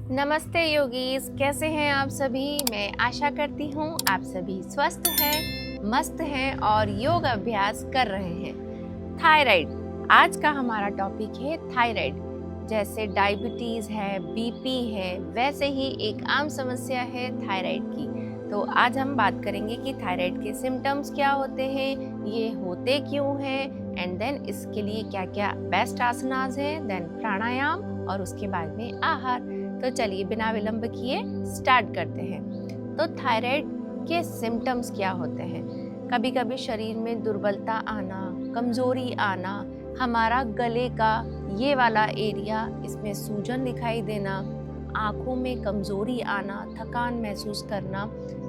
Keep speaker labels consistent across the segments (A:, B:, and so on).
A: नमस्ते योगीज, कैसे हैं आप सभी। मैं आशा करती हूँ आप सभी स्वस्थ हैं, मस्त हैं और योग अभ्यास कर रहे हैं। थायराइड आज का हमारा टॉपिक है। थायराइड जैसे डायबिटीज है, बीपी है, वैसे ही एक आम समस्या है थायराइड की। तो आज हम बात करेंगे कि थायराइड के सिम्टम्स क्या होते हैं, ये होते क्यों हैं, एंड देन इसके लिए क्या क्या बेस्ट आसनास हैं, देन प्राणायाम और उसके बाद में आहार। तो चलिए बिना विलंब किए स्टार्ट करते हैं। तो थायराइड के सिम्टम्स क्या होते हैं। कभी कभी शरीर में दुर्बलता आना, कमजोरी आना, हमारा गले का ये वाला एरिया, इसमें सूजन दिखाई देना, आँखों में कमजोरी आना, थकान महसूस करना।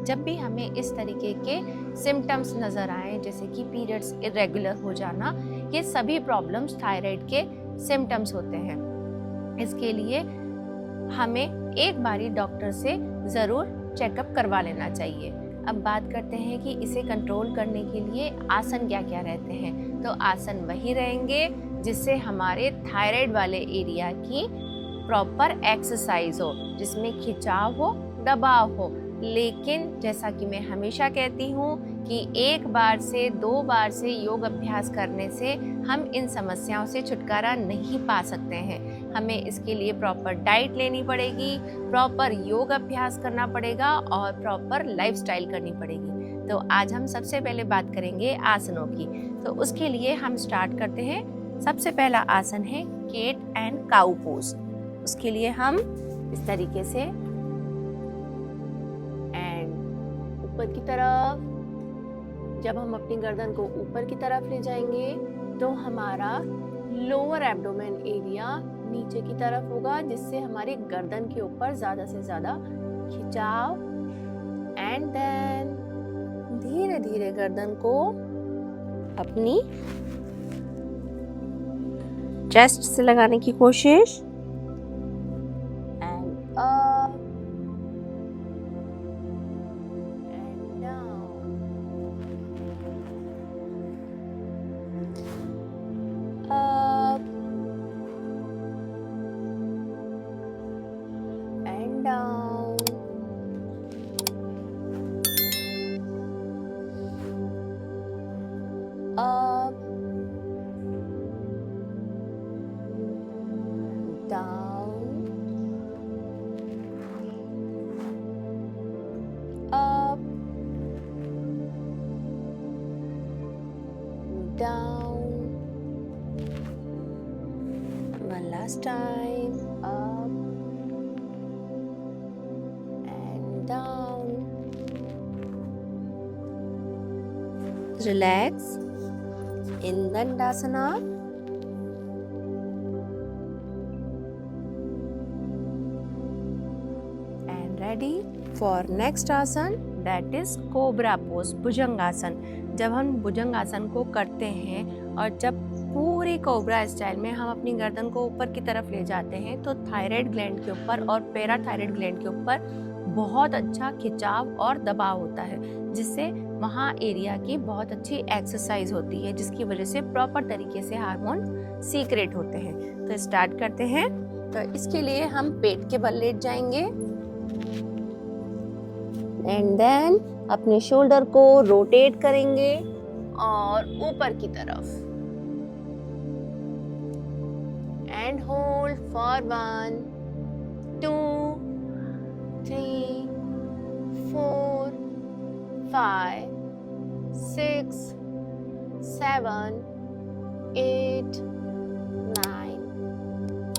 A: जब भी हमें इस तरीके के सिम्टम्स नज़र आए, जैसे कि पीरियड्स इरेगुलर हो जाना, ये सभी प्रॉब्लम्स थायराइड के सिम्टम्स होते हैं। इसके लिए हमें एक बारी डॉक्टर से ज़रूर चेकअप करवा लेना चाहिए। अब बात करते हैं कि इसे कंट्रोल करने के लिए आसन क्या क्या रहते हैं। तो आसन वही रहेंगे जिससे हमारे थायराइड वाले एरिया की प्रॉपर एक्सरसाइज हो, जिसमें खिंचाव हो, दबाव हो। लेकिन जैसा कि मैं हमेशा कहती हूँ कि एक बार से दो बार से योग अभ्यास करने से हम इन समस्याओं से छुटकारा नहीं पा सकते हैं। हमें इसके लिए प्रॉपर डाइट लेनी पड़ेगी, प्रॉपर योग अभ्यास करना पड़ेगा और प्रॉपर लाइफस्टाइल करनी पड़ेगी। तो आज हम सबसे पहले बात करेंगे आसनों की। तो उसके लिए हम स्टार्ट करते हैं। सबसे पहला आसन है केट एंड काउ पोज। उसके लिए हम इस तरीके से एंड ऊपर की तरफ, जब हम अपनी गर्दन को ऊपर की तरफ ले जाएंगे तो हमारा लोअर एब्डोमेन एरिया नीचे की तरफ होगा, जिससे हमारी गर्दन के ऊपर ज्यादा से ज्यादा खिंचाव। एंड देन धीरे धीरे गर्दन को अपनी चेस्ट से लगाने की कोशिश। And up and down, up and down, up down, up, down. One last time, up and down. Relax in Dandasana. Ready for next आसन, that is कोबरा पोज, भुजंगासन। जब हम भुजंगासन को करते हैं और जब पूरी कोबरा स्टाइल में हम अपनी गर्दन को ऊपर की तरफ ले जाते हैं तो थायराइड ग्लैंड के ऊपर और पैराथायराइड ग्लैंड के ऊपर बहुत अच्छा खिंचाव और दबाव होता है, जिससे वहाँ एरिया की बहुत अच्छी एक्सरसाइज होती है, जिसकी वजह से प्रॉपर तरीके से हार्मोन सीक्रेट होते हैं। तो स्टार्ट करते हैं। तो इसके लिए हम पेट के बल लेट जाएंगे एंड देन अपने शोल्डर को रोटेट करेंगे और ऊपर की तरफ, एंड होल्ड फॉर 1 2 3 4 5 6 7 8 9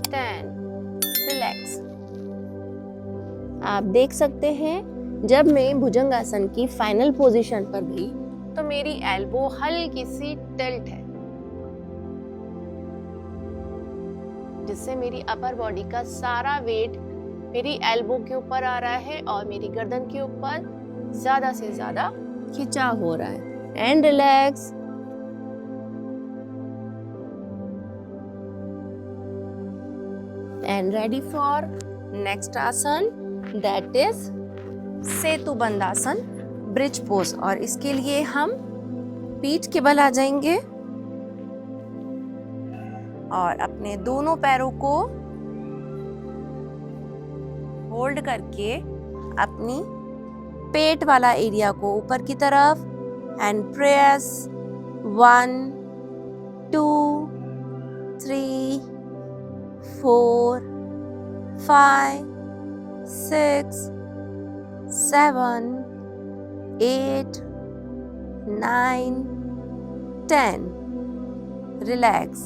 A: 10। रिलैक्स। आप देख सकते हैं जब मैं भुजंगासन की फाइनल पोजीशन पर गई तो मेरी एल्बो हल्की सी टिल्ट है, जिससे मेरी अपर बॉडी का सारा वेट मेरी एल्बो के ऊपर आ रहा है और मेरी गर्दन के ऊपर ज्यादा से ज्यादा खिंचाव हो रहा है। And relax. And ready for next asana, that is Setubandhasana, bridge pose. और इसके लिए हम पीठ के बल आ जाएंगे और अपने दोनों पैरों को होल्ड करके अपनी पेट वाला एरिया को ऊपर की तरफ एंड प्रेस 1 2 3 4 5 6 7 8 9 10। रिलैक्स।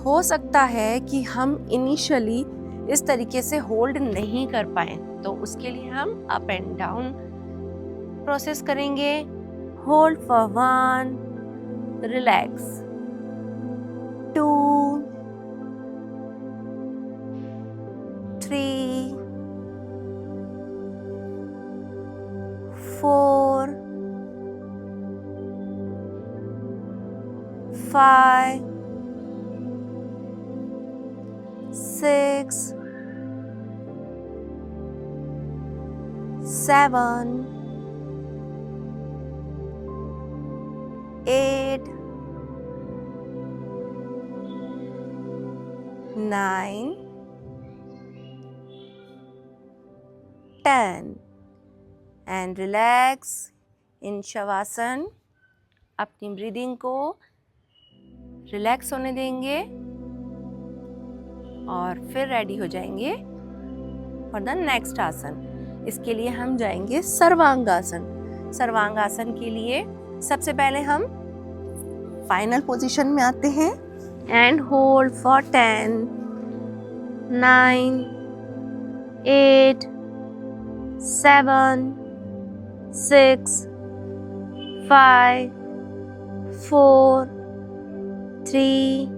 A: हो सकता है कि हम इनिशियली इस तरीके से होल्ड नहीं कर पाए, तो उसके लिए हम अप एंड डाउन प्रोसेस करेंगे। Hold for 1, relax 2 3 4 5 6 7 8 9 10 and relax in shavasana. अपनी ब्रीदिंग को रिलैक्स होने देंगे और फिर रेडी हो जाएंगे फॉर द नेक्स्ट आसन। इसके लिए हम जाएंगे सर्वांगासन। सर्वांगासन के लिए सबसे पहले हम फाइनल पोजीशन में आते हैं and hold for 10 9 8 7 6 5 4 3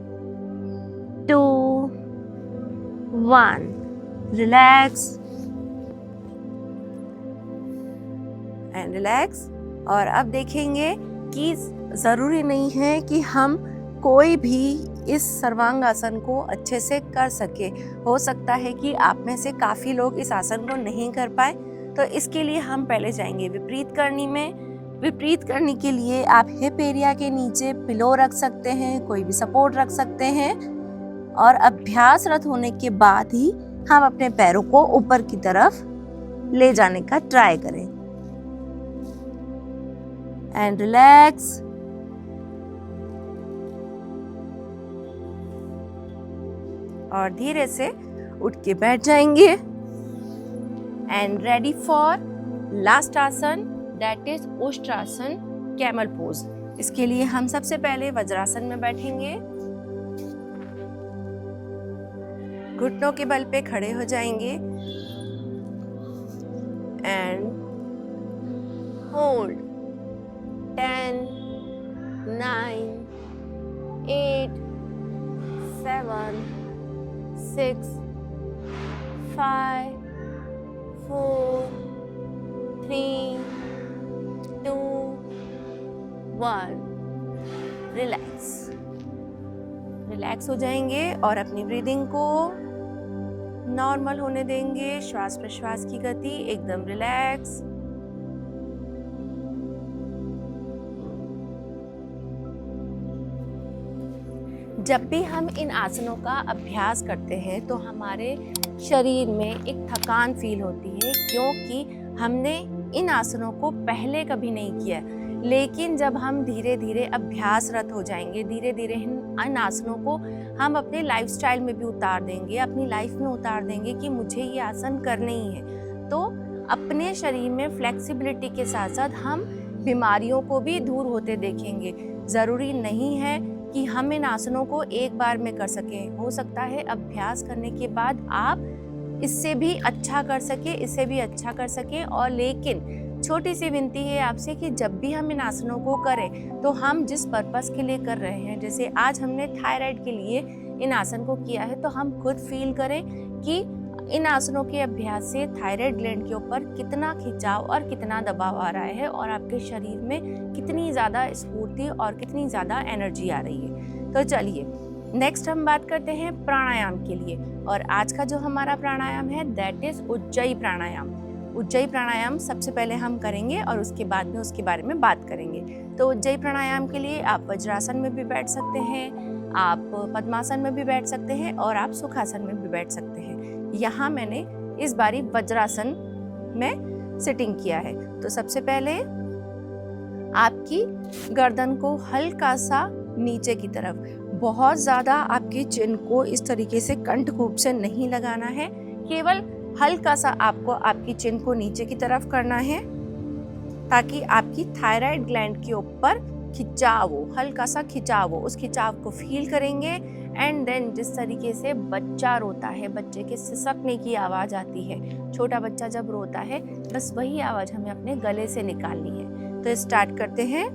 A: 2 1। Relax and relax. और अब देखेंगे कि ज़रूरी नहीं है कि हम कोई भी इस सर्वांगासन को अच्छे से कर सके। हो सकता है कि आप में से काफ़ी लोग इस आसन को नहीं कर पाए, तो इसके लिए हम पहले जाएंगे विपरीत करनी में। विपरीत करनी के लिए आप हिप एरिया के नीचे पिलो रख सकते हैं, कोई भी सपोर्ट रख सकते हैं, और अभ्यासरत होने के बाद ही हम अपने पैरों को ऊपर की तरफ ले जाने का ट्राई करें। And relax. और धीरे से उठ के बैठ जाएंगे एंड रेडी फॉर लास्ट आसन, that is Ushtrasana, camel pose. इसके लिए हम सबसे पहले वज्रासन में बैठेंगे। घुटनों के बल पे खड़े हो जाएंगे एंड होल्ड 10 9 8 7 6 5 4 3 2 1। रिलैक्स। रिलैक्स हो जाएंगे और अपनी ब्रीदिंग को नॉर्मल होने देंगे। श्वास प्रश्वास की गति एकदम रिलैक्स। जब भी हम इन आसनों का अभ्यास करते हैं तो हमारे शरीर में एक थकान फील होती है, क्योंकि हमने इन आसनों को पहले कभी नहीं किया। लेकिन जब हम धीरे धीरे अभ्यासरत हो जाएंगे, धीरे धीरे इन आसनों को हम अपने लाइफस्टाइल में भी उतार देंगे, अपनी लाइफ में उतार देंगे कि मुझे ये आसन करने ही है, तो अपने शरीर में फ्लेक्सिबिलिटी के साथ साथ हम बीमारियों को भी दूर होते देखेंगे। ज़रूरी नहीं है कि हम इन आसनों को एक बार में कर सकें। हो सकता है अभ्यास करने के बाद आप इससे भी अच्छा कर सके, इससे भी अच्छा कर सके। और लेकिन छोटी सी विनती है आपसे कि जब भी हम इन आसनों को करें तो हम जिस पर्पस के लिए कर रहे हैं, जैसे आज हमने थायराइड के लिए इन आसन को किया है, तो हम खुद फील करें कि इन आसनों के अभ्यास से थायराइड ग्लैंड के ऊपर कितना खिंचाव और कितना दबाव आ रहा है और आपके शरीर में कितनी ज़्यादा स्फूर्ति और कितनी ज़्यादा एनर्जी आ रही है। तो चलिए नेक्स्ट हम बात करते हैं प्राणायाम के लिए। और आज का जो हमारा प्राणायाम है दैट इज उज्जयी प्राणायाम। उज्जयी प्राणायाम सबसे पहले हम करेंगे और उसके बाद में उसके बारे में बात करेंगे। तो उज्जयी प्राणायाम के लिए आप वज्रासन में भी बैठ सकते हैं, आप पद्मासन में भी बैठ सकते हैं और आप सुखासन में भी बैठ सकते हैं। यहाँ मैंने इस बारी वज्रासन में सिटिंग किया है। तो सबसे पहले आपकी गर्दन को हल्का सा नीचे की तरफ, बहुत ज़्यादा आपकी चिन को इस तरीके से कंठकूप से नहीं लगाना है, केवल हल्का सा आपको आपकी चिन को नीचे की तरफ करना है ताकि आपकी थायराइड ग्लैंड के ऊपर खिंचाव हो, हल्का सा खिंचाव हो। उस खिंचाव को फील करेंगे एंड देन जिस तरीके से बच्चा रोता है, बच्चे के सिसकने की आवाज़ आती है, छोटा बच्चा जब रोता है, बस वही आवाज़ हमें अपने गले से निकालनी है। तो स्टार्ट करते हैं।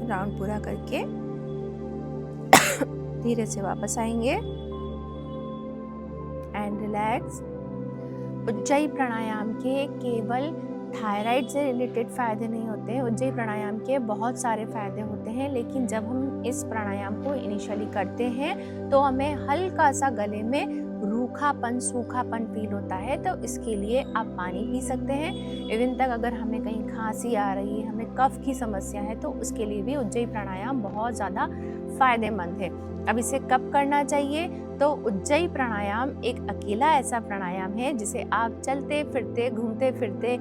A: राउंड पूरा करके धीरे से वापस आएंगे एंड रिलैक्स। उज्जयी प्राणायाम के केवल थायराइड से रिलेटेड फ़ायदे नहीं होते हैं, उज्जयी प्राणायाम के बहुत सारे फ़ायदे होते हैं, लेकिन जब हम इस प्राणायाम को इनिशियली करते हैं तो हमें हल्का सा गले में रूखापन, सूखापन फील होता है। तो इसके लिए आप पानी पी सकते हैं। इवन तक अगर हमें कहीं खांसी आ रही है, हमें कफ की समस्या है, तो उसके लिए भी उज्जयी प्राणायाम बहुत ज़्यादा फ़ायदेमंद है। अब इसे कब करना चाहिए? तो उज्जयी प्राणायाम एक अकेला ऐसा प्राणायाम है जिसे आप चलते फिरते, घूमते फिरते,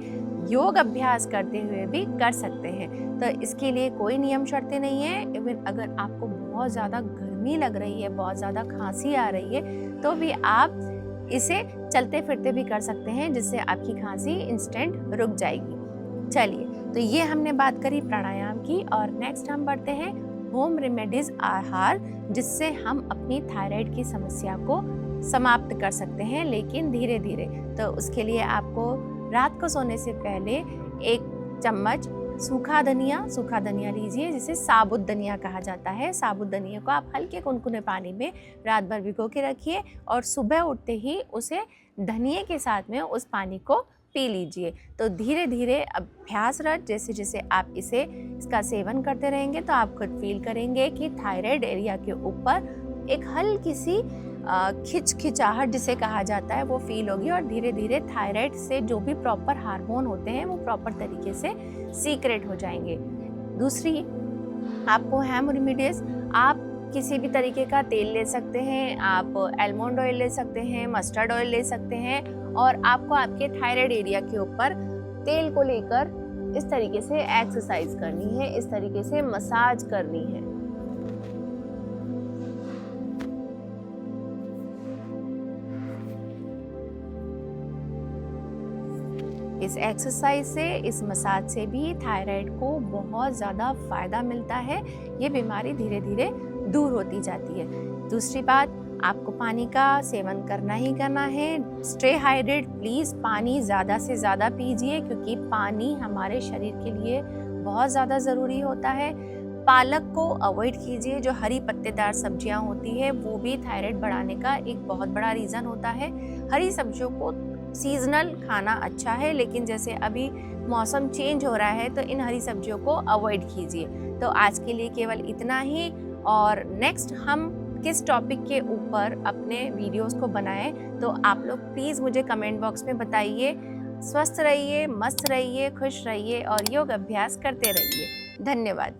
A: योग अभ्यास करते हुए भी कर सकते हैं। तो इसके लिए कोई नियम शर्तें नहीं है। इवन अगर आपको बहुत ज़्यादा गर्मी लग रही है, बहुत ज़्यादा खांसी आ रही है, तो भी आप इसे चलते फिरते भी कर सकते हैं, जिससे आपकी खांसी इंस्टेंट रुक जाएगी। चलिए, तो ये हमने बात करी प्राणायाम की, और नेक्स्ट हम बढ़ते हैं होम रेमेडीज आहार, जिससे हम अपनी थायराइड की समस्या को समाप्त कर सकते हैं, लेकिन धीरे धीरे। तो उसके लिए आपको रात को सोने से पहले 1 चम्मच सूखा धनिया लीजिए, जिसे साबुत धनिया कहा जाता है। साबुत धनिया को आप हल्के कुनकुने पानी में रात भर भिगो के रखिए और सुबह उठते ही उसे धनिए के साथ में उस पानी को पी लीजिए। तो धीरे धीरे अभ्यासरत जैसे जैसे आप इसका सेवन करते रहेंगे तो आप खुद फील करेंगे कि थायराइड एरिया के ऊपर एक हल्की सी खिंचाहट जिसे कहा जाता है वो फील होगी, और धीरे धीरे थायराइड से जो भी प्रॉपर हार्मोन होते हैं वो प्रॉपर तरीके से सीक्रेट हो जाएंगे। दूसरी, आपको हेम रेमेडीज, आप किसी भी तरीके का तेल ले सकते हैं, आप आलमंड ऑयल ले सकते हैं, मस्टर्ड ऑयल ले सकते हैं, और आपको आपके थायराइड एरिया के ऊपर तेल को लेकर इस तरीके से एक्सरसाइज करनी है, इस तरीके से मसाज करनी है। इस एक्सरसाइज से, इस मसाज से भी थायराइड को बहुत ज़्यादा फ़ायदा मिलता है। ये बीमारी धीरे धीरे दूर होती जाती है। दूसरी बात, आपको पानी का सेवन करना ही करना है। स्टे हाइड्रेट, प्लीज़ पानी ज़्यादा से ज़्यादा पीजिए, क्योंकि पानी हमारे शरीर के लिए बहुत ज़्यादा ज़रूरी होता है। पालक को अवॉइड कीजिए, जो हरी पत्तेदार सब्जियां होती है, वो भी थायराइड बढ़ाने का एक बहुत बड़ा रीज़न होता है। हरी सब्जियों को सीजनल खाना अच्छा है, लेकिन जैसे अभी मौसम चेंज हो रहा है तो इन हरी सब्जियों को अवॉइड कीजिए। तो आज के लिए केवल इतना ही, और नेक्स्ट हम किस टॉपिक के ऊपर अपने वीडियोस को बनाएं, तो आप लोग प्लीज़ मुझे कमेंट बॉक्स में बताइए। स्वस्थ रहिए, मस्त रहिए, खुश रहिए और योग अभ्यास करते रहिए। धन्यवाद।